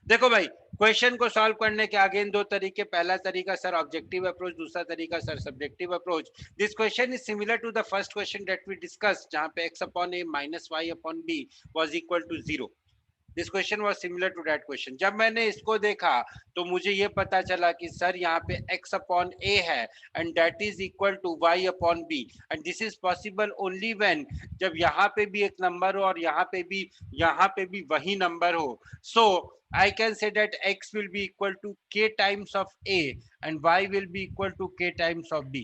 देखो भाई, क्वेश्चन को सॉल्व करने के अगेन दो तरीके, पहला तरीका सर ऑब्जेक्टिव अप्रोच, दूसरा तरीका sir subjective approach. This question is similar to the first question that we discuss, जहां पे x upon a minus y upon b was equal to 0। This question was similar to that question. जब मैंने इसको देखा तो मुझे ये पता चला कि सर यहाँ पे x अपॉन a है and that is equal to y upon b, and this is possible only when, जब यहाँ पे भी एक नंबर हो और यहाँ पे भी वही नंबर हो। सो I can say that x will be equal to k times of a and y will be equal to k times of b,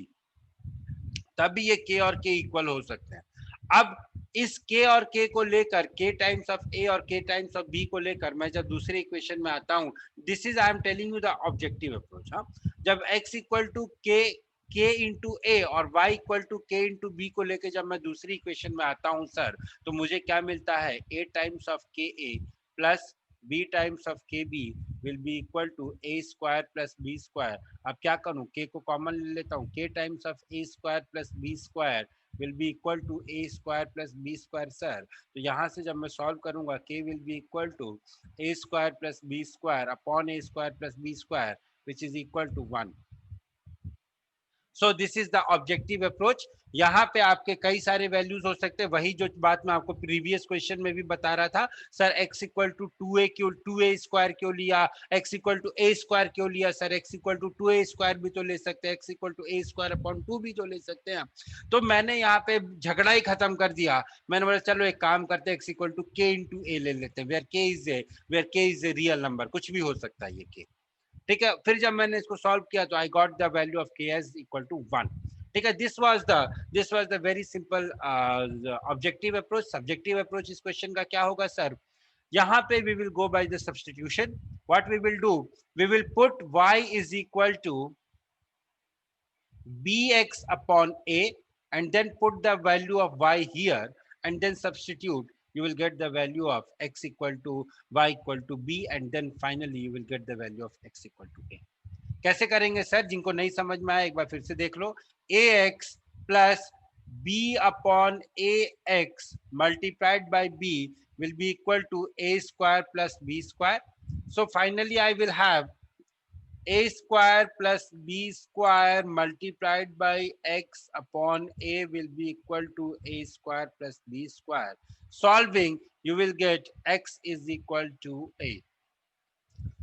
तभी ये k और k इक्वल हो सकते हैं। अब इस k और k को लेकर, k टाइम्स ऑफ a और k टाइम्स ऑफ b को लेकर मैं जब दूसरे इक्वेशन में आता हूं, this is I am telling you the objective approach. हाँ, जब x equal to k into a और y equal to k into b को लेकर जब मैं दूसरी इक्वेशन में आता हूं सर, तो मुझे क्या मिलता है, a times of k a plus b times of k b will be equal to a square plus b square. अब क्या करूं, k को कॉमन ले लेता हूं, k times of a square plus b square will be equal to a square plus b square sir. तो यहाँ से जब मैं सॉल्व करूंगा, k will be equal to a square plus b square upon a square plus b square which is equal to 1। So this is the objective approach. यहाँ पे आपके कई सारे वैल्यूज हो सकते हैं, वही जो बात मैं आपको प्रीवियस क्वेश्चन में भी बता रहा था, sir x equal to 2a क्यों, 2a स्क्वायर क्यों लिया, x equal to a square क्यों लिया sir, x equal to 2a square भी तो ले सकते हैं, x equal to a square upon 2 भी तो ले सकते हैं। तो मैंने यहाँ पे झगड़ा ही खत्म कर दिया, मैंने बोला चलो एक काम करते हैं, x equal to k into a ले लेते हैं, where k is a real number, कुछ भी हो सकता है ये k। ठीक है, फिर जब मैंने इसको सॉल्व किया तो I got the value of k as equal to 1। ठीक है, this was the very simple objective approach. Subjective approach इस क्वेश्चन का क्या होगा सर, यहाँ पे we will go by the substitution. What we will do, we will put y is equal to bx upon a and then put the value of y here and then substitute, you will get the value of x equal to y equal to b and then finally you will get the value of x equal to a। कैसे करेंगे sir, जिनको नहीं समझ में आया एक बार फिर से देख लो, A X plus B upon A X multiplied by B will be equal to a square plus b square. So finally I will have a square plus b square multiplied by x upon a will be equal to a square plus b square. Solving, you will get x is equal to a.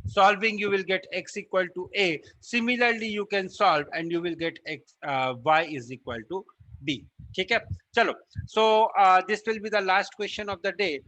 Solving, you will get x equal to a. Similarly, you can solve and you will get y is equal to b. ठीक है, चलो, so this will be the last question of the day.